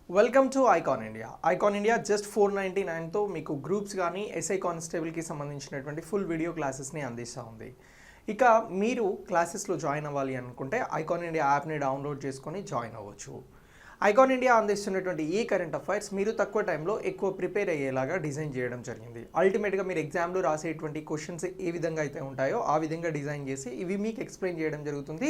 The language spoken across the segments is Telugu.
Welcome to Icon India. Icon India just 499తో మీకు గ్రూప్స్ కానీ ఎస్ఐ కానిస్టేబుల్కి సంబంధించినటువంటి ఫుల్ వీడియో క్లాసెస్ని అందిస్తూ ఉంది. ఇక మీరు క్లాసెస్లో జాయిన్ అవ్వాలి అనుకుంటే ఐకాన్ ఇండియా యాప్ని డౌన్లోడ్ చేసుకొని జాయిన్ అవ్వచ్చు. ఐకాన్ ఇండియా అందిస్తున్నటువంటి ఈ కరెంట్ అఫైర్స్ మీరు తక్కువ టైంలో ఎక్కువ ప్రిపేర్ అయ్యేలాగా డిజైన్ చేయడం జరిగింది. అల్టిమేట్గా మీరు ఎగ్జామ్లో రాసేటువంటి క్వశ్చన్స్ ఏ విధంగా అయితే ఉంటాయో ఆ విధంగా డిజైన్ చేసి ఇవి మీకు ఎక్స్ప్లెయిన్ చేయడం జరుగుతుంది.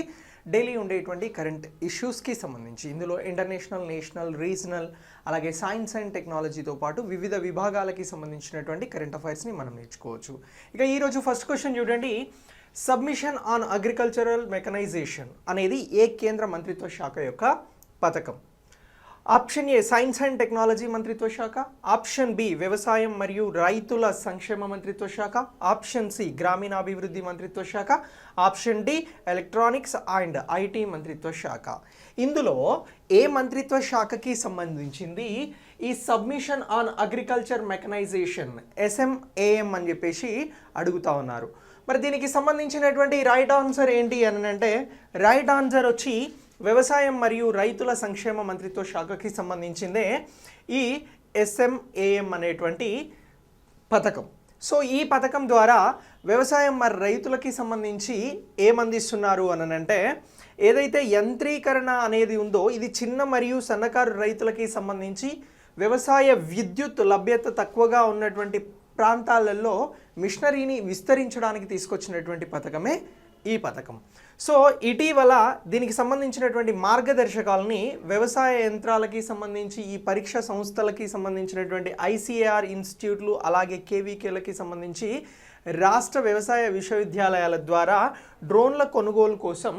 డైలీ ఉండేటువంటి కరెంట్ ఇష్యూస్కి సంబంధించి ఇందులో ఇంటర్నేషనల్, నేషనల్, రీజనల్, అలాగే సైన్స్ అండ్ టెక్నాలజీతో పాటు వివిధ విభాగాలకి సంబంధించినటువంటి కరెంట్ అఫైర్స్ని మనం నేర్చుకోవచ్చు. ఇక ఈరోజు ఫస్ట్ క్వశ్చన్ చూడండి. సబ్మిషన్ ఆన్ అగ్రికల్చరల్ మెకనైజేషన్ అనేది ఏ కేంద్ర మంత్రిత్వ శాఖ యొక్క పథకం? Option A science and technology మంత్రిత్వ శాఖ, ఆప్షన్ బి వ్యవసాయం మరియు రైతుల సంక్షేమ మంత్రిత్వ శాఖ, ఆప్షన్ సి గ్రామీణాభివృద్ధి మంత్రిత్వ శాఖ, option D electronics and IT మంత్రిత్వ శాఖ. ఇందులో ఏ మంత్రిత్వ శాఖకి సంబంధించింది ఈ submission on agriculture mechanization SMAM అని చెప్పేసి అడుగుతా ఉన్నారు. మరి దీనికి సంబంధించినటువంటి రైట్ ఆన్సర్ ఏంటి అని అంటే రైట్ ఆన్సర్ వచ్చి వ్యవసాయం మరియు రైతుల సంక్షేమ మంత్రిత్వ శాఖకి సంబంధించిందే ఈ SMAM అనేటువంటి పథకం. సో ఈ పథకం ద్వారా వ్యవసాయం మరి రైతులకి సంబంధించి ఏమందిస్తున్నారు అని అంటే ఏదైతే యంత్రీకరణ అనేది ఉందో ఇది చిన్న మరియు సన్నకారు రైతులకి సంబంధించి వ్యవసాయ విద్యుత్ లభ్యత తక్కువగా ఉన్నటువంటి ప్రాంతాలలో మిషనరీని విస్తరించడానికి తీసుకొచ్చినటువంటి పథకమే ఈ పథకం. సో ఇటీవల దీనికి సంబంధించినటువంటి మార్గదర్శకాలని వ్యవసాయ యంత్రాలకి సంబంధించి ఈ పరీక్ష సంస్థలకి సంబంధించినటువంటి ICAR ఇన్స్టిట్యూట్లు అలాగే KVKలకి సంబంధించి రాష్ట్ర వ్యవసాయ విశ్వవిద్యాలయాల ద్వారా డ్రోన్ల కొనుగోలు కోసం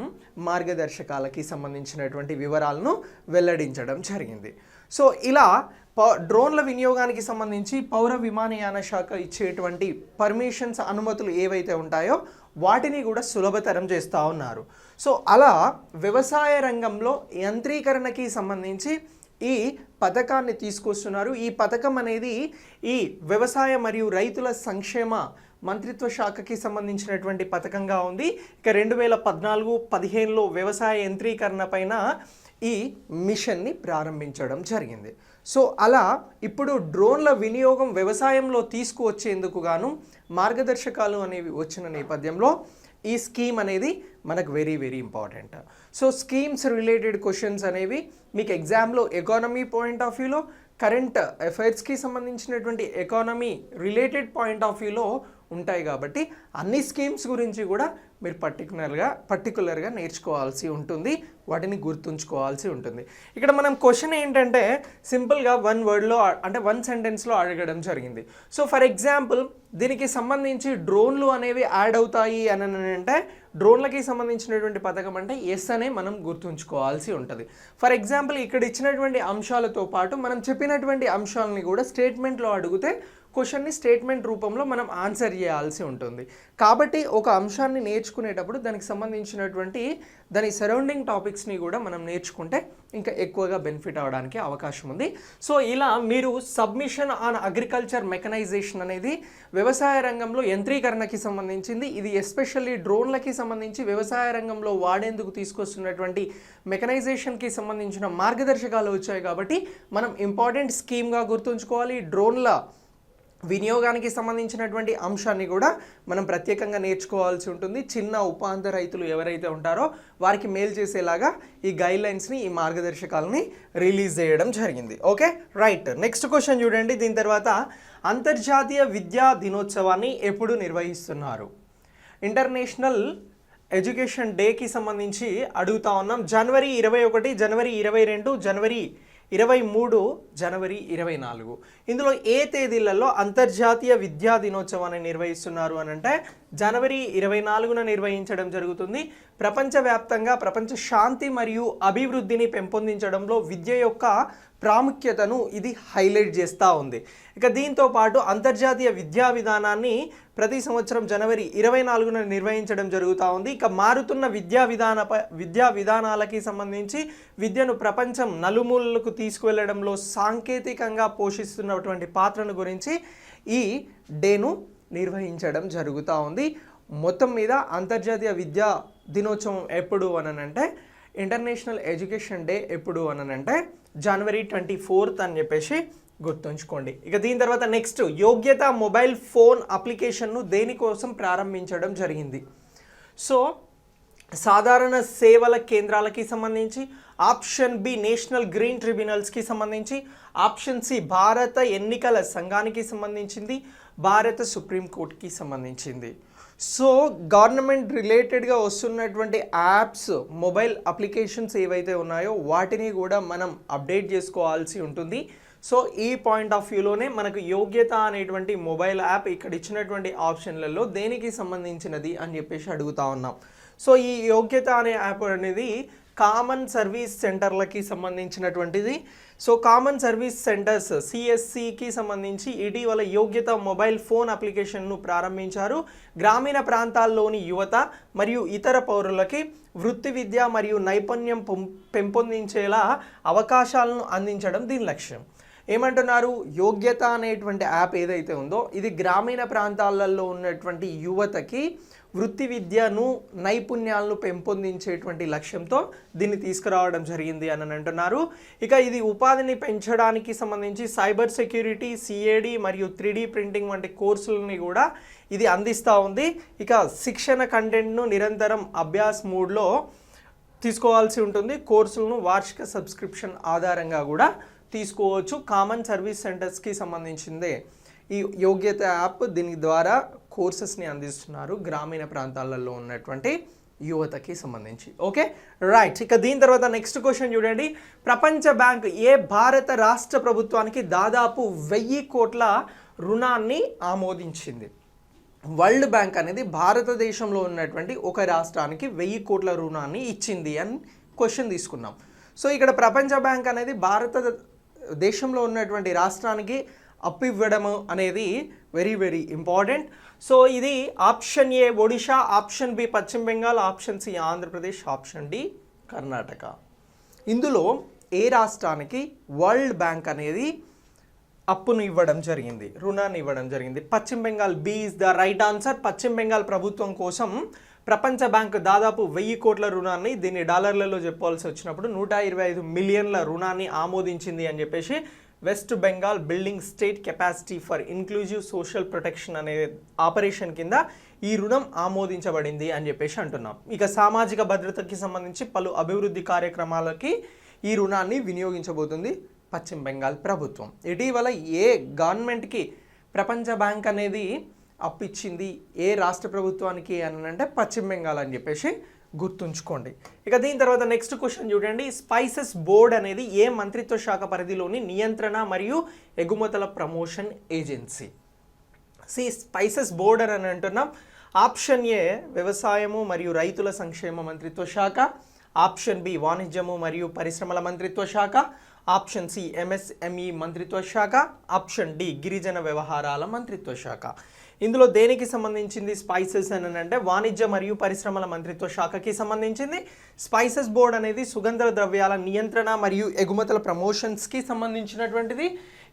మార్గదర్శకాలకి సంబంధించినటువంటి వివరాలను వెల్లడించడం జరిగింది. సో ఇలా డ్రోన్ల వినియోగానికి సంబంధించి పౌర విమానయాన శాఖ ఇచ్చేటువంటి పర్మిషన్స్, అనుమతులు ఏవైతే ఉంటాయో వాటిని కూడా సులభతరం చేస్తూ ఉన్నారు. సో అలా వ్యవసాయ రంగంలో యంత్రీకరణకి సంబంధించి ఈ పథకాన్ని తీసుకొస్తున్నారు. ఈ పథకం అనేది ఈ వ్యవసాయ మరియు రైతుల సంక్షేమ మంత్రిత్వ శాఖకి సంబంధించినటువంటి పథకంగా ఉంది. ఇక 2014-15లో వ్యవసాయ యంత్రీకరణ పైన ఈ మిషన్ని ప్రారంభించడం జరిగింది. సో అలా ఇప్పుడు డ్రోన్ల వినియోగం వ్యవసాయంలో తీసుకువచ్చేందుకు గాను మార్గదర్శకాలు అనేవి వచ్చిన నేపథ్యంలో ఈ స్కీమ్ అనేది మనకు very very important. So schemes related questions అనేవి మీకు ఎగ్జామ్లో ఎకానమీ పాయింట్ ఆఫ్ వ్యూలో, కరెంట్ అఫైర్స్కి సంబంధించినటువంటి ఎకానమీ రిలేటెడ్ పాయింట్ ఆఫ్ వ్యూలో ఉంటాయి. కాబట్టి అన్ని స్కీమ్స్ గురించి కూడా మీరు పర్టికులర్గా నేర్చుకోవాల్సి ఉంటుంది, వాటిని గుర్తుంచుకోవాల్సి ఉంటుంది. ఇక్కడ మనం క్వశ్చన్ ఏంటంటే సింపుల్గా వన్ వర్డ్లో అంటే వన్ సెంటెన్స్లో అడగడం జరిగింది. సో ఫర్ ఎగ్జాంపుల్ దీనికి సంబంధించి డ్రోన్లు అనేవి యాడ్ అవుతాయి అని అంటే డ్రోన్లకి సంబంధించినటువంటి పథకం అంటే ఎస్ అనే మనం గుర్తుంచుకోవాల్సి ఉంటుంది. ఫర్ ఎగ్జాంపుల్ ఇక్కడ ఇచ్చినటువంటి అంశాలతో పాటు మనం చెప్పినటువంటి అంశాలని కూడా స్టేట్మెంట్లో అడిగితే క్వశ్చన్ని స్టేట్మెంట్ రూపంలో మనం ఆన్సర్ చేయాల్సి ఉంటుంది. కాబట్టి ఒక అంశాన్ని నేర్చుకునేటప్పుడు దానికి సంబంధించినటువంటి దాని సరౌండింగ్ టాపిక్స్ని కూడా మనం నేర్చుకుంటే ఇంకా ఎక్కువగా బెనిఫిట్ అవ్వడానికి అవకాశం ఉంది. సో ఇలా మీరు సబ్మిషన్ ఆన్ అగ్రికల్చర్ మెకనైజేషన్ అనేది వ్యవసాయ రంగంలో యంత్రీకరణకి సంబంధించింది. ఇది ఎస్పెషల్లీ డ్రోన్లకి సంబంధించి వ్యవసాయ రంగంలో వాడేందుకు తీసుకొస్తున్నటువంటి మెకనైజేషన్కి సంబంధించిన మార్గదర్శకాలు వచ్చాయి. కాబట్టి మనం ఇంపార్టెంట్ స్కీమ్గా గుర్తుంచుకోవాలి. డ్రోన్ల వినియోగానికి సంబంధించినటువంటి అంశాన్ని కూడా మనం ప్రత్యేకంగా నేర్చుకోవాల్సి ఉంటుంది. చిన్న ఉపాంత రైతులు ఎవరైతే ఉంటారో వారికి మేలు చేసేలాగా ఈ గైడ్లైన్స్ని, ఈ మార్గదర్శకాలని రిలీజ్ చేయడం జరిగింది. Okay, right. నెక్స్ట్ క్వశ్చన్ చూడండి. దీని తర్వాత అంతర్జాతీయ విద్యా దినోత్సవాన్ని ఎప్పుడు నిర్వహిస్తున్నారు? ఇంటర్నేషనల్ ఎడ్యుకేషన్ డేకి సంబంధించి అడుగుతా ఉన్నాం. జనవరి 21, జనవరి 22, జనవరి 23, జనవరి 24. ఇందులో ఏ తేదీలలో అంతర్జాతీయ విద్యా దినోత్సవాన్ని నిర్వహిస్తున్నారు అని అంటే జనవరి 24న నిర్వహించడం జరుగుతుంది. ప్రపంచవ్యాప్తంగా ప్రపంచ శాంతి మరియు అభివృద్ధిని పెంపొందించడంలో విద్య యొక్క ప్రాముఖ్యతను ఇది హైలైట్ చేస్తూ ఉంది. ఇక దీంతో పాటు అంతర్జాతీయ విద్యా విధానాన్ని ప్రతి సంవత్సరం జనవరి 24న నిర్వహించడం జరుగుతూ ఉంది. ఇక మారుతున్న విద్యా విధానాలకి సంబంధించి విద్యను ప్రపంచం నలుమూలలకు తీసుకువెళ్ళడంలో సాంకేతికంగా పోషిస్తున్నటువంటి పాత్రను గురించి ఈ డేను నిర్వహించడం జరుగుతూ ఉంది. మొత్తం మీద అంతర్జాతీయ విద్యా దినోత్సవం ఎప్పుడు అనంటే ఇంటర్నేషనల్ ఎడ్యుకేషన్ డే ఎప్పుడు అనంటే జనవరి 24th అని చెప్పేసి గుర్తుంచుకోండి. ఇక దీని తర్వాత నెక్స్ట్ యోగ్యత మొబైల్ ఫోన్ అప్లికేషన్ను దేనికోసం ప్రారంభించడం జరిగింది. సో సాధారణ సేవల కేంద్రాలకి సంబంధించి, ఆప్షన్ బి నేషనల్ గ్రీన్ ట్రిబ్యునల్స్కి సంబంధించి, ఆప్షన్ సి భారత ఎన్నికల సంఘానికి సంబంధించింది, భారత సుప్రీంకోర్టుకి సంబంధించింది. సో గవర్నమెంట్ రిలేటెడ్గా వస్తున్నటువంటి యాప్స్, మొబైల్ అప్లికేషన్స్ ఏవైతే ఉన్నాయో వాటిని కూడా మనం అప్డేట్ చేసుకోవాల్సి ఉంటుంది. సో ఈ పాయింట్ ఆఫ్ వ్యూలోనే మనకు యోగ్యత అనేటువంటి మొబైల్ యాప్ ఇక్కడ ఇచ్చినటువంటి ఆప్షన్లలో దేనికి సంబంధించినది అని చెప్పేసి అడుగుతా ఉన్నాం. సో ఈ యోగ్యత అనే యాప్ అనేది కామన్ సర్వీస్ సెంటర్లకి సంబంధించినటువంటిది. సో కామన్ సర్వీస్ సెంటర్స్ సిఎస్సికి సంబంధించి ఇటీవల యోగ్యత మొబైల్ ఫోన్ అప్లికేషన్ను ప్రారంభించారు. గ్రామీణ ప్రాంతాల్లోని యువత మరియు ఇతర పౌరులకి వృత్తి విద్య మరియు నైపుణ్యం పెంపొందించేలా అవకాశాలను అందించడం దీని లక్ష్యం. ఏమంటున్నారు, యోగ్యత అనేటువంటి యాప్ ఏదైతే ఉందో ఇది గ్రామీణ ప్రాంతాలలో ఉన్నటువంటి యువతకి వృత్తి విద్యను నైపుణ్యాలను పెంపొందించేటువంటి లక్ష్యంతో దీన్ని తీసుకురావడం జరిగింది అని అంటున్నారు. ఇక ఇది ఉపాధిని పెంచడానికి సంబంధించి సైబర్ సెక్యూరిటీ, సిఏడి మరియు 3D ప్రింటింగ్ వంటి కోర్సులని కూడా ఇది అందిస్తూ ఉంది. ఇక శిక్షణ కంటెంట్ను నిరంతరం అభ్యాస్ మోడ్లో తీసుకోవాల్సి ఉంటుంది. కోర్సులను వార్షిక సబ్స్క్రిప్షన్ ఆధారంగా కూడా తీసుకోవచ్చు. కామన్ సర్వీస్ సెంటర్స్కి సంబంధించిందే ఈ యోగ్యత యాప్. దీని ద్వారా కోర్సెస్ని అందిస్తున్నారు గ్రామీణ ప్రాంతాలలో ఉన్నటువంటి యువతకి సంబంధించి. Okay right. ఇక దీని తర్వాత నెక్స్ట్ క్వశ్చన్ చూడండి. ప్రపంచ బ్యాంక్ ఏ భారత రాష్ట్ర ప్రభుత్వానికి దాదాపు 1000 కోట్ల రుణాన్ని ఆమోదించింది? వరల్డ్ బ్యాంక్ అనేది భారతదేశంలో ఉన్నటువంటి ఒక రాష్ట్రానికి 1000 కోట్ల రుణాన్ని ఇచ్చింది అని క్వశ్చన్ తీసుకున్నాం. సో ఇక్కడ ప్రపంచ బ్యాంక్ అనేది భారతదేశంలో ఉన్నటువంటి రాష్ట్రానికి అప్పు ఇవ్వడం అనేది వెరీ వెరీ ఇంపార్టెంట్. సో ఇది option A Odisha, option B Paschim Bengal, option C Andhra Pradesh, option D Karnataka. ఇందులో ఏ రాష్ట్రానికి వరల్డ్ బ్యాంక్ అనేది అప్పును ఇవ్వడం జరిగింది, రుణాన్ని ఇవ్వడం జరిగింది? పశ్చిమ Bengal. B is the right answer. పశ్చిమ బెంగాల్ ప్రభుత్వం కోసం ప్రపంచ బ్యాంక్ దాదాపు 1000 కోట్ల రుణాన్ని, దీన్ని డాలర్లలో చెప్పాల్సి వచ్చినప్పుడు 125 మిలియన్ల రుణాన్ని ఆమోదించింది అని చెప్పేసి west Bengal building state capacity for inclusive social protection అనే ఆపరేషన్ కింద ఈ రుణం ఆమోదించబడింది అని చెప్పేసి అంటున్నాం. ఇక సామాజిక భద్రతకి సంబంధించి పలు అభివృద్ధి కార్యక్రమాలకి ఈ రుణాన్ని వినియోగించబోతుంది పశ్చిమ బెంగాల్ ప్రభుత్వం. ఇటీవల ఏ గవర్నమెంట్కి ప్రపంచ బ్యాంక్ అనేది అప్పిచ్చింది, ఏ రాష్ట్ర ప్రభుత్వానికి అని అంటే పశ్చిమ బెంగాల్ అని చెప్పేసి గుర్తుంచుకోండి. ఇక దీని తర్వాత నెక్స్ట్ క్వశ్చన్ చూడండి. స్పైసెస్ బోర్డ్ అనేది ఏ మంత్రిత్వ శాఖ పరిధిలోని నియంత్రణ మరియు ఎగుమతుల ప్రమోషన్ ఏజెన్సీ? స్పైసెస్ బోర్డ్ అని అంటున్నాం. ఆప్షన్ ఏ వ్యవసాయము మరియు రైతుల సంక్షేమ మంత్రిత్వ శాఖ, ఆప్షన్ బి వాణిజ్యము మరియు పరిశ్రమల మంత్రిత్వ శాఖ, ఆప్షన్ సి ఎంఎస్ఎంఈ మంత్రిత్వ శాఖ, ఆప్షన్ డి గిరిజన వ్యవహారాల మంత్రిత్వ శాఖ. ఇందులో దేనికి సంబంధించింది స్పైసెస్ అని అంటే వాణిజ్య మరియు పరిశ్రమల మంత్రిత్వ శాఖకి సంబంధించింది. స్పైసెస్ బోర్డ్ అనేది సుగంధ ద్రవ్యాల నియంత్రణ మరియు ఎగుమతుల ప్రమోషన్స్కి సంబంధించినటువంటిది.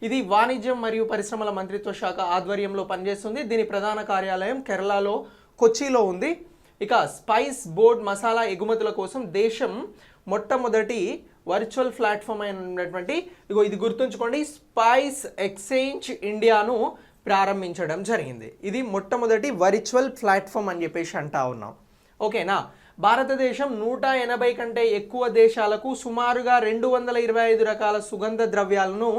ఇది వాణిజ్యం మరియు పరిశ్రమల మంత్రిత్వ శాఖ ఆధ్వర్యంలో పనిచేస్తుంది. దీని ప్రధాన కార్యాలయం కేరళలో కొచ్చిలో ఉంది. ఇక స్పైస్ బోర్డ్ మసాలా ఎగుమతుల కోసం దేశం మొట్టమొదటి వర్చువల్ ప్లాట్ఫామ్ అయినటువంటి ఇది గుర్తుంచుకోండి, స్పైస్ ఎక్స్చేంజ్ ఇండియాను ప్రారంభించడం జరిగింది. ఇది మొట్టమొదటి వర్చువల్ ప్లాట్ఫామ్ అని చెప్పేసి అంటా ఉన్నాం. ఓకేనా. భారతదేశం 180 కంటే ఎక్కువ దేశాలకు సుమారుగా 225 రకాల సుగంధ ద్రవ్యాలను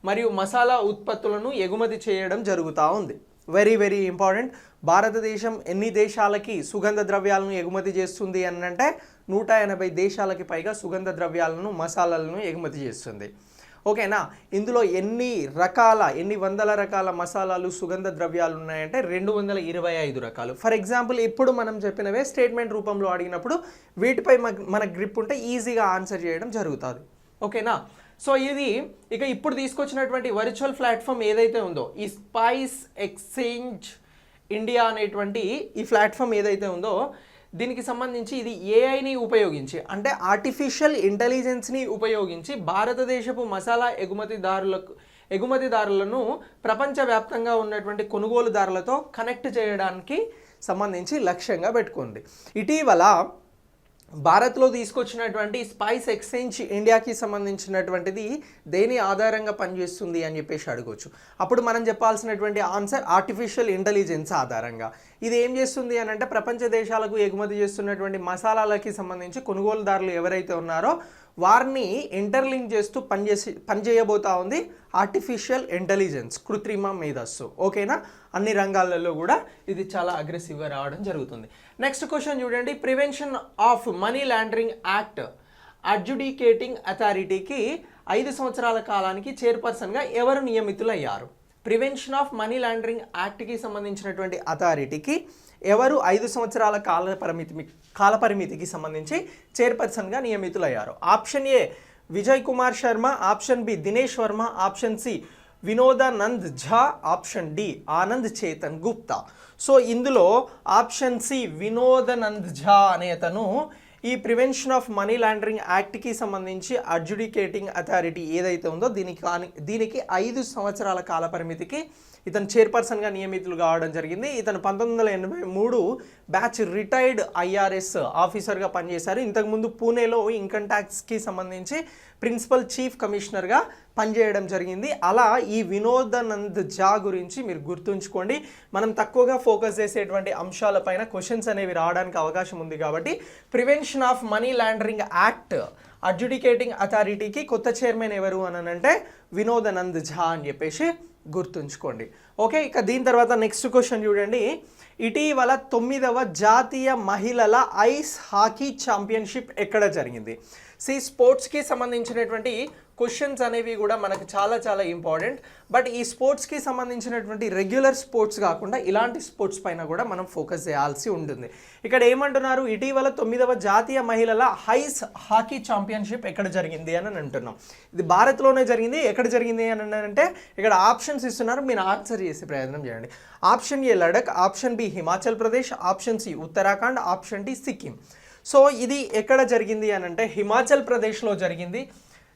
మరియు మసాలా ఉత్పత్తులను ఎగుమతి చేయడం జరుగుతూ ఉంది. Very very important. భారతదేశం ఎన్ని దేశాలకి సుగంధ ద్రవ్యాలను ఎగుమతి చేస్తుంది అని అంటే 180 దేశాలకి పైగా సుగంధ ద్రవ్యాలను, మసాలాలను ఎగుమతి చేస్తుంది. ఓకేనా. ఇందులో ఎన్ని వందల రకాల మసాలాలు, సుగంధ ద్రవ్యాలు ఉన్నాయంటే 225 రకాలు. ఫర్ ఎగ్జాంపుల్ ఇప్పుడు మనం చెప్పినవే స్టేట్మెంట్ రూపంలో అడిగినప్పుడు వీటిపై మన గ్రిప్ ఉంటే ఈజీగా ఆన్సర్ చేయడం జరుగుతుంది. ఓకేనా. సో ఇది ఇక ఇప్పుడు తీసుకొచ్చినటువంటి వర్చువల్ ప్లాట్ఫామ్ ఏదైతే ఉందో ఈ స్పైస్ ఎక్స్చేంజ్ ఇండియా అనేటువంటి ఈ ప్లాట్ఫామ్ ఏదైతే ఉందో దీనికి సంబంధించి ఇది ఏఐని ఉపయోగించి అంటే ఆర్టిఫిషియల్ ఇంటెలిజెన్స్ని ఉపయోగించి భారతదేశపు మసాలా ఎగుమతిదారులను ప్రపంచవ్యాప్తంగా ఉన్నటువంటి కొనుగోలుదారులతో కనెక్ట్ చేయడానికి సంబంధించి లక్ష్యంగా పెట్టుకుంది. ఇటీవల భారత్లో తీసుకొచ్చినటువంటి స్పైస్ ఎక్స్చేంజ్ ఇండియాకి సంబంధించినటువంటిది దేని ఆధారంగా పనిచేస్తుంది అని చెప్పేసి అడగవచ్చు. అప్పుడు మనం చెప్పాల్సినటువంటి ఆన్సర్ ఆర్టిఫిషియల్ ఇంటెలిజెన్స్ ఆధారంగా. ఇది ఏం చేస్తుంది అని అంటే ప్రపంచ దేశాలకు ఎగుమతి చేస్తున్నటువంటి మసాలాలకి సంబంధించి కొనుగోలుదారులు ఎవరైతే ఉన్నారో వారిని ఇంటర్లింక్ చేస్తూ పనిచేయబోతా ఉంది ఆర్టిఫిషియల్ ఇంటెలిజెన్స్, కృత్రిమ మేధస్సు. ఓకేనా, అన్ని రంగాలలో కూడా ఇది చాలా అగ్రెసివ్గా రావడం జరుగుతుంది. నెక్స్ట్ క్వశ్చన్ చూడండి, prevention of money laundering act adjudicating అథారిటీకి 5 సంవత్సరాల కాలానికి చైర్పర్సన్గా ఎవరు నియమితులయ్యారు? ప్రివెన్షన్ ఆఫ్ మనీ లాండరింగ్ యాక్ట్కి సంబంధించినటువంటి అథారిటీకి ఎవరు 5 సంవత్సరాల కాలపరిమితికి సంబంధించి చైర్పర్సన్గా నియమితులయ్యారు? Option A Vijay Kumar Sharma, option B Dinesh Verma, option C Vinodanand Jha, option D Anand Chetan Gupta. So ఇందులో ఆప్షన్ సి వినోదానంద్ ఝా అనే అతను ఈ ప్రివెన్షన్ ఆఫ్ మనీ లాండరింగ్ యాక్ట్కి సంబంధించి అడ్జుడికేటింగ్ అథారిటీ ఏదైతే ఉందో దీనికి 5 సంవత్సరాల కాల పరిమితికి ఇతను చైర్పర్సన్గా నియమితులు కావడం జరిగింది. ఇతను 1983 బ్యాచ్ రిటైర్డ్ ఐఆర్ఎస్ ఆఫీసర్గా పనిచేశారు. ఇంతకుముందు పూణేలో ఇన్కమ్ ట్యాక్స్కి సంబంధించి ప్రిన్సిపల్ చీఫ్ కమిషనర్గా పనిచేయడం జరిగింది. అలా ఈ వినోదానంద్ ఝా గురించి మీరు గుర్తుంచుకోండి. మనం తక్కువగా ఫోకస్ చేసేటువంటి అంశాలపైన క్వశ్చన్స్ అనేవి రావడానికి అవకాశం ఉంది కాబట్టి prevention of money laundering act adjudicating అథారిటీకి కొత్త చైర్మన్ ఎవరు అని అంటే వినోదానంద్ ఝా అని చెప్పేసి గుర్తుంచుకోండి. ఓకే, ఇక దీని తర్వాత నెక్స్ట్ క్వశ్చన్ చూడండి, ఇటీవల 9వ జాతీయ మహిళల ఐస్ హాకీ ఛాంపియన్షిప్ ఎక్కడ జరిగింది? స్పోర్ట్స్కి సంబంధించినటువంటి క్వశ్చన్స్ అనేవి కూడా మనకు చాలా చాలా ఇంపార్టెంట్. బట్ ఈ స్పోర్ట్స్కి సంబంధించినటువంటి రెగ్యులర్ స్పోర్ట్స్ కాకుండా ఇలాంటి స్పోర్ట్స్ పైన కూడా మనం ఫోకస్ చేయాల్సి ఉంటుంది. ఇక్కడ ఏమంటున్నారు, ఇటీవల 9వ జాతీయ మహిళల ఐస్ హాకీ ఛాంపియన్షిప్ ఎక్కడ జరిగింది అని అంటున్నాం. ఇది భారత్లోనే జరిగింది. ఎక్కడ జరిగింది అని అంటే ఇక్కడ ఆప్షన్స్ ఇస్తున్నారు, మీరు ఆన్సర్ చేసే ప్రయత్నం చేయండి. Option A Ladakh, option B Himachal Pradesh, option C Uttarakhand, option D Sikkim. So ఇది ఎక్కడ జరిగింది అని అంటే హిమాచల్ ప్రదేశ్లో జరిగింది.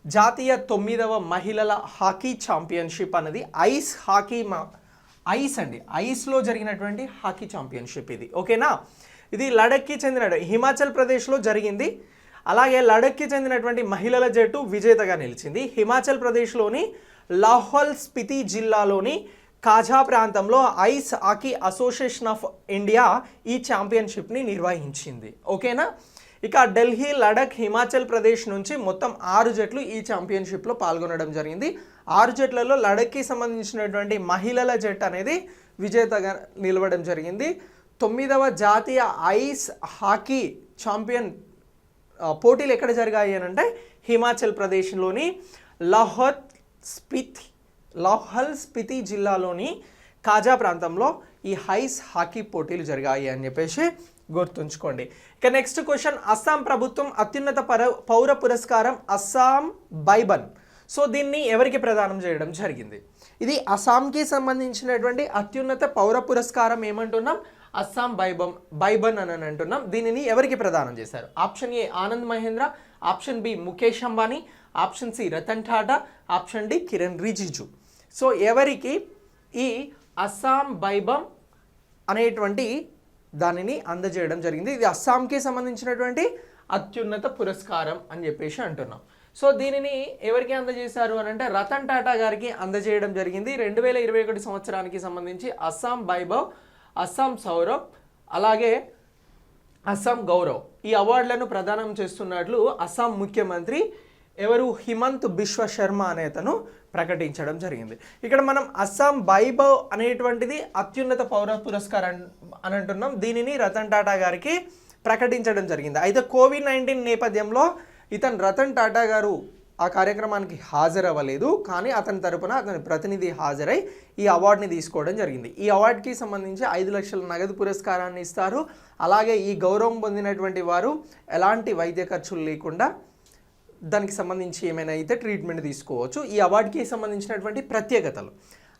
జాతీయ 9వ మహిళల హాకీ ఛాంపియన్షిప్ అనేది ఐస్ హాకీ ఐస్ అండి, ఐస్లో జరిగినటువంటి హాకీ ఛాంపియన్షిప్ ఇది. ఓకేనా, ఇది లడఖ్కి చెందిన హిమాచల్ ప్రదేశ్లో జరిగింది. అలాగే లడఖ్కి చెందినటువంటి మహిళల జట్టు విజేతగా నిలిచింది. హిమాచల్ ప్రదేశ్లోని లాహౌల్ స్పితి జిల్లాలోని కాజా ప్రాంతంలో ice hockey association of India ఈ ఛాంపియన్షిప్ని నిర్వహించింది. ఓకేనా, ఇక ఢిల్లీ, లడఖ్, హిమాచల్ ప్రదేశ్ నుంచి మొత్తం 6 జట్లు ఈ ఛాంపియన్షిప్లో పాల్గొనడం జరిగింది. 6 జట్లలో లడఖ్కి సంబంధించినటువంటి మహిళల జట్టు అనేది విజేతగా నిలవడం జరిగింది. 9వ జాతీయ ఐస్ హాకీ ఛాంపియన్ పోటీలు ఎక్కడ జరిగాయి అని అంటే హిమాచల్ ప్రదేశ్లోని లాహౌల్ స్పితి జిల్లాలోని కాజా ప్రాంతంలో ఈ ఐస్ హాకీ పోటీలు జరిగాయి అని చెప్పేసి గుర్తుంచుకోండి. ఇక నెక్స్ట్ క్వశ్చన్, అస్సాం ప్రభుత్వం అత్యున్నత పౌర పురస్కారం అస్సాం బైబన్. సో దీన్ని ఎవరికి ప్రదానం చేయడం జరిగింది? ఇది అస్సాంకి సంబంధించినటువంటి అత్యున్నత పౌర పురస్కారం ఏమంటున్నాం, అస్సాం బైబన్ అని అంటున్నాం. దీనిని ఎవరికి ప్రదానం చేశారు? Option A Anand Mahindra, option B Mukesh Ambani, option C Ratan Tata, option D Kiren Rijiju. So ఎవరికి ఈ అస్సాం బైబమ్ అనేటువంటి దానిని అందజేయడం జరిగింది? ఇది అస్సాంకి సంబంధించినటువంటి అత్యున్నత పురస్కారం అని చెప్పేసి అంటున్నాం. సో దీనిని ఎవరికి అందజేశారు అని అంటే రతన్ టాటా గారికి అందజేయడం జరిగింది. 2021 సంవత్సరానికి సంబంధించి అస్సాం బైభవ్, అస్సాం సౌరభ్, అలాగే అస్సాం గౌరవ్ ఈ అవార్డులను ప్రదానం చేస్తున్నట్లు అస్సాం ముఖ్యమంత్రి ఎవరు హిమంత్ బిశ్వ శర్మ అనే అతను ప్రకటించడం జరిగింది. ఇక్కడ మనం అస్సాం బైభవ్ అనేటువంటిది అత్యున్నత పౌర పురస్కారం అని అంటున్నాం. దీనిని రతన్ టాటా గారికి ప్రకటించడం జరిగింది. అయితే కోవిడ్-19 నేపథ్యంలో ఇతను రతన్ టాటా గారు ఆ కార్యక్రమానికి హాజరవ్వలేదు, కానీ అతని తరపున అతని ప్రతినిధి హాజరై ఈ అవార్డుని తీసుకోవడం జరిగింది. ఈ అవార్డుకి సంబంధించి 5 లక్షల నగదు పురస్కారాన్ని ఇస్తారు. అలాగే ఈ గౌరవం పొందినటువంటి వారు ఎలాంటి వైద్య ఖర్చులు లేకుండా దానికి సంబంధించి ఏమైనా అయితే ట్రీట్మెంట్ తీసుకోవచ్చు. ఈ అవార్డుకి సంబంధించినటువంటి ప్రత్యేకతలు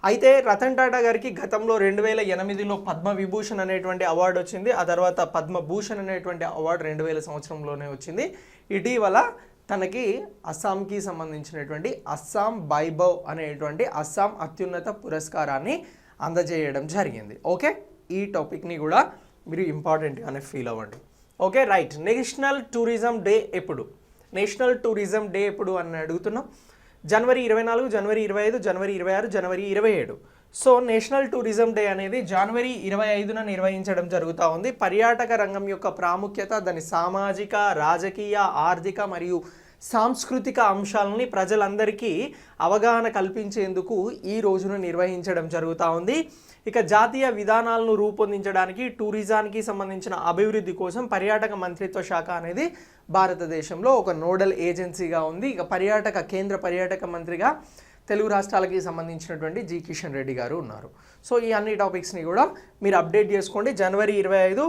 అయితే రతన్ టాటా గారికి గతంలో 2008లో పద్మవిభూషణ్ అనేటువంటి అవార్డు వచ్చింది. ఆ తర్వాత పద్మభూషణ్ అనేటువంటి అవార్డు 2000 సంవత్సరంలోనే వచ్చింది. ఇటీవల తనకి అస్సాంకి సంబంధించినటువంటి అస్సాం బైభవ్ అనేటువంటి అస్సాం అత్యున్నత పురస్కారాన్ని అందజేయడం జరిగింది. ఓకే, ఈ టాపిక్ని కూడా మీరు ఇంపార్టెంట్గానే ఫీల్ అవ్వండి. Okay right. National tourism day ఎప్పుడు? నేషనల్ టూరిజం డే ఎప్పుడు అని అడుగుతున్నాం. జనవరి 24, జనవరి 25, జనవరి 26, జనవరి 27. సో నేషనల్ టూరిజం డే అనేది జనవరి 25న నిర్వహించడం జరుగుతూ ఉంది. పర్యాటక రంగం యొక్క ప్రాముఖ్యత, దాని సామాజిక, రాజకీయ, ఆర్థిక మరియు సాంస్కృతిక అంశాలని ప్రజలందరికీ అవగాహన కల్పించేందుకు ఈ రోజును నిర్వహించడం జరుగుతూ ఉంది. ఇక జాతీయ విధానాలను రూపొందించడానికి, టూరిజానికి సంబంధించిన అభివృద్ధి కోసం పర్యాటక మంత్రిత్వ శాఖ అనేది భారతదేశంలో ఒక నోడల్ ఏజెన్సీగా ఉంది. ఇక కేంద్ర పర్యాటక మంత్రిగా తెలుగు రాష్ట్రాలకి సంబంధించినటువంటి జి కిషన్ రెడ్డి గారు ఉన్నారు. సో ఈ అన్ని టాపిక్స్ని కూడా మీరు అప్డేట్ చేసుకోండి. జనవరి 25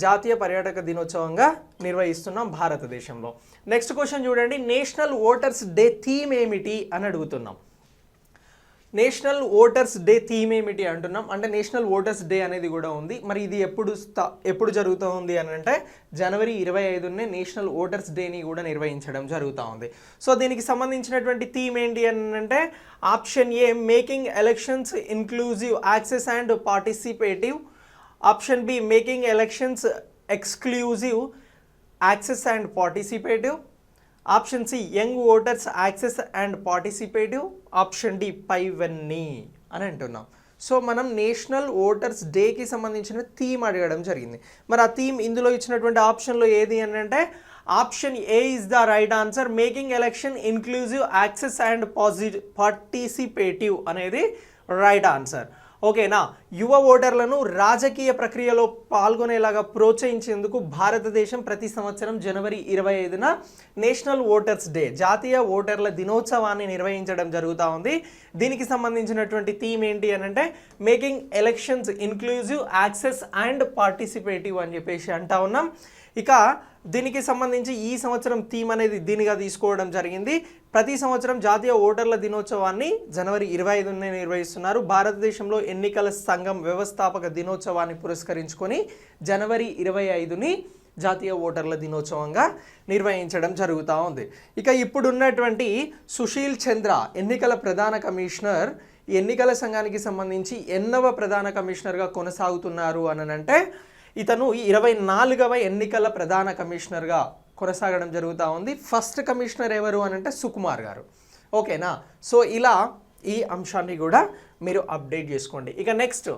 జాతీయ పర్యాటక దినోత్సవంగా నిర్వహిస్తున్నాం భారతదేశంలో. నెక్స్ట్ క్వశ్చన్ చూడండి, నేషనల్ ఓటర్స్ డే థీమ్ ఏమిటి అని అడుగుతున్నాం. నేషనల్ ఓటర్స్ డే థీమ్ ఏమిటి అంటున్నాం. అంటే నేషనల్ ఓటర్స్ డే అనేది కూడా ఉంది. మరి ఇది ఎప్పుడు జరుగుతూ ఉంది అని అంటే జనవరి 25నే నేషనల్ ఓటర్స్ డేని కూడా నిర్వహించడం జరుగుతూ ఉంది. సో దీనికి సంబంధించినటువంటి థీమ్ ఏంటి అని అంటే option A making elections inclusive, access and participative. Option B making elections exclusive, access and participative. Option C young voters access and participative. Option D పైవన్నీ అని అంటున్నాం. సో మనం నేషనల్ ఓటర్స్ డేకి సంబంధించిన థీమ్ అడగడం జరిగింది. మరి ఆ థీమ్ ఇందులో ఇచ్చినటువంటి ఆప్షన్లో ఏది అని అంటే option A is the right answer. Making election inclusive, access and participative అనేది రైట్ ఆన్సర్. ఓకేనా. యువ ఓటర్లను రాజకీయ ప్రక్రియలో పాల్గొనేలాగా ప్రోత్సహించేందుకు భారతదేశం ప్రతి సంవత్సరం జనవరి 25న నేషనల్ ఓటర్స్ డే, జాతీయ ఓటర్ల దినోత్సవాన్ని నిర్వహించడం జరుగుతూ ఉంది. దీనికి సంబంధించినటువంటి థీమ్ ఏంటి అని అంటే making elections inclusive, access and participative అని చెప్పేసి అంటా ఉన్నాం. ఇక దీనికి సంబంధించి ఈ సంవత్సరం థీమ్ అనేది దీనిగా తీసుకోవడం జరిగింది. ప్రతి సంవత్సరం జాతీయ ఓటర్ల దినోత్సవాన్ని జనవరి 25నే నిర్వహిస్తున్నారు. భారతదేశంలో ఎన్నికల సంఘం వ్యవస్థాపక దినోత్సవాన్ని పురస్కరించుకొని జనవరి 25ని జాతీయ ఓటర్ల దినోత్సవంగా నిర్వహించడం జరుగుతూ ఉంది. ఇక ఇప్పుడున్నటువంటి సుశీల్ చంద్ర ఎన్నికల ప్రధాన కమిషనర్ ఎన్నికల సంఘానికి సంబంధించి 8వ ప్రధాన కమిషనర్గా కొనసాగుతున్నారు అని అంటే ఇతను 24వ ఎన్నికల ప్రధాన కమిషనర్గా కొనసాగడం జరుగుతూ ఉంది. ఫస్ట్ కమిషనర్ ఎవరు అని అంటే సుకుమార్ గారు. ఓకేనా. సో ఇలా ఈ అంశాన్ని కూడా మీరు అప్డేట్ చేసుకోండి. ఇక next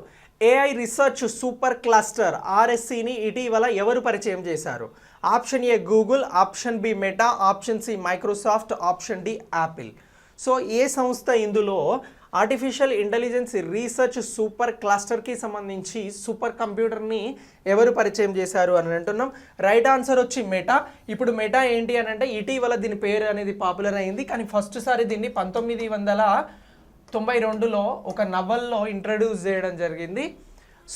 AI research super cluster ఆర్ఎస్సిని ఇటీవల ఎవరు పరిచయం చేశారు? Option A Google, option B Meta, option C Microsoft, option D Apple. So ఏ సంస్థ ఇందులో ఆర్టిఫిషియల్ ఇంటెలిజెన్స్ రీసెర్చ్ సూపర్ క్లస్టర్కి సంబంధించి సూపర్ కంప్యూటర్ని ఎవరు పరిచయం చేశారు అని అంటున్నాం. రైట్ ఆన్సర్ వచ్చి మెటా. ఇప్పుడు మెటా ఏంటి అని అంటే ఇటీవల దీని పేరు అనేది పాపులర్ అయింది, కానీ ఫస్ట్ సారి దీన్ని 1992లో ఒక నవల్లో ఇంట్రడ్యూస్ చేయడం జరిగింది.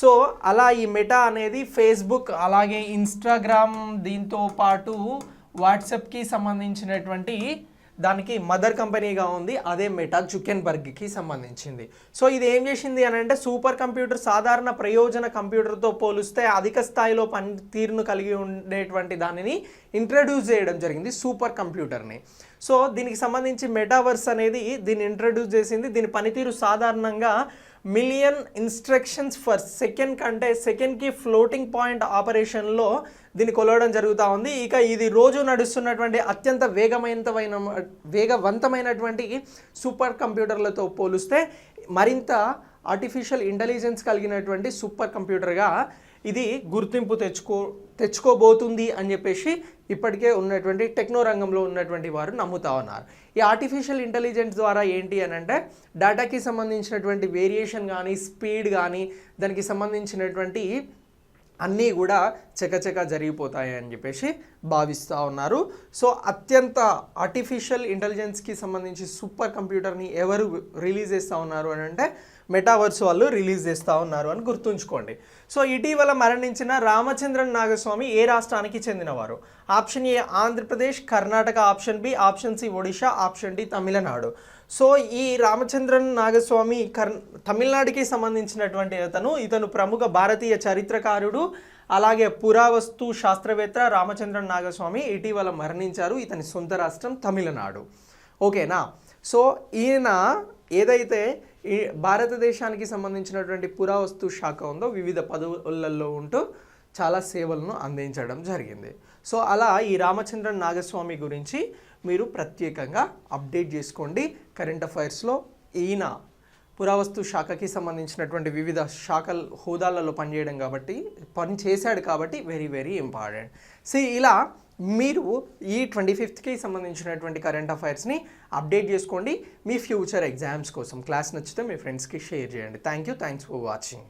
సో అలా ఈ మెటా అనేది ఫేస్బుక్ అలాగే ఇన్స్టాగ్రామ్ దీంతో పాటు వాట్సాప్కి సంబంధించినటువంటి దానికి మదర్ కంపెనీగా ఉంది. అదే మెటా జుకెన్బర్గ్కి సంబంధించింది. సో ఇది ఏం చేసింది అని అంటే సూపర్ కంప్యూటర్ సాధారణ ప్రయోజన కంప్యూటర్తో పోలిస్తే అధిక స్థాయిలో పనితీరును కలిగి ఉండేటువంటి దానిని ఇంట్రడ్యూస్ చేయడం జరిగింది, సూపర్ కంప్యూటర్ని. సో దీనికి సంబంధించి మెటావర్స్ అనేది దీన్ని ఇంట్రడ్యూస్ చేసింది. దీని పనితీరు సాధారణంగా మిలియన్ ఇన్స్ట్రక్షన్స్ ఫర్ సెకండ్ కంటే సెకండ్కి ఫ్లోటింగ్ పాయింట్ ఆపరేషన్లో దీన్ని కొలవడం జరుగుతూ ఉంది. ఇక ఇది రోజు నడుస్తున్నటువంటి అత్యంత వేగవంతమైనటువంటి సూపర్ కంప్యూటర్లతో పోలిస్తే మరింత ఆర్టిఫిషియల్ ఇంటెలిజెన్స్ కలిగినటువంటి సూపర్ కంప్యూటర్గా ఇది గుర్తింపు తెచ్చుకోబోతుంది అని చెప్పేసి ఇప్పటికే ఉన్నటువంటి టెక్నో రంగంలో ఉన్నటువంటి వారు నమ్ముతా ఉన్నారు. ఈ ఆర్టిఫిషియల్ ఇంటెలిజెన్స్ ద్వారా ఏంటి అని అంటే డేటాకి సంబంధించినటువంటి వేరియేషన్ కానీ స్పీడ్ కానీ దానికి సంబంధించినటువంటి అన్నీ కూడా చకచక జరిగిపోతాయి అని చెప్పేసి భావిస్తూ ఉన్నారు. సో అత్యంత ఆర్టిఫిషియల్ ఇంటెలిజెన్స్కి సంబంధించి సూపర్ కంప్యూటర్ని ఎవరు రిలీజ్ చేస్తూ ఉన్నారు అని అంటే మెటావర్స్ వాళ్ళు రిలీజ్ చేస్తూ ఉన్నారు అని గుర్తుంచుకోండి. సో ఇటీవల మరణించిన రామచంద్రన్ నాగస్వామి ఏ రాష్ట్రానికి చెందినవారు? Option A Andhra Pradesh, Karnataka, option B, option C Odisha, option D Tamil Nadu. So ఈ రామచంద్రన్ నాగస్వామి తమిళనాడుకి సంబంధించినటువంటి ఇతను ప్రముఖ భారతీయ చరిత్రకారుడు అలాగే పురావస్తు శాస్త్రవేత్త రామచంద్రన్ నాగస్వామి ఇటీవల మరణించారు. ఇతని సొంత రాష్ట్రం తమిళనాడు. ఓకేనా. సో ఈయన ఏదైతే ఈ భారతదేశానికి సంబంధించినటువంటి పురావస్తు శాఖ ఉందో వివిధ పదవులలో ఉంటూ చాలా సేవలను అందించడం జరిగింది. సో అలా ఈ రామచంద్రన్ నాగస్వామి గురించి మీరు ప్రత్యేకంగా అప్డేట్ చేసుకోండి. కరెంట్ అఫైర్స్లో ఈయన పురావస్తు శాఖకి సంబంధించినటువంటి వివిధ శాఖల హోదాలలో పని చేశాడు కాబట్టి వెరీ వెరీ ఇంపార్టెంట్. సో ఇలా మీరు ఈ 25th సంబంధించినటువంటి కరెంట్ అఫైర్స్ని అప్డేట్ చేసుకోండి మీ ఫ్యూచర్ ఎగ్జామ్స్ కోసం. క్లాస్ నచ్చితే మీ ఫ్రెండ్స్కి షేర్ చేయండి. Thanks for watching.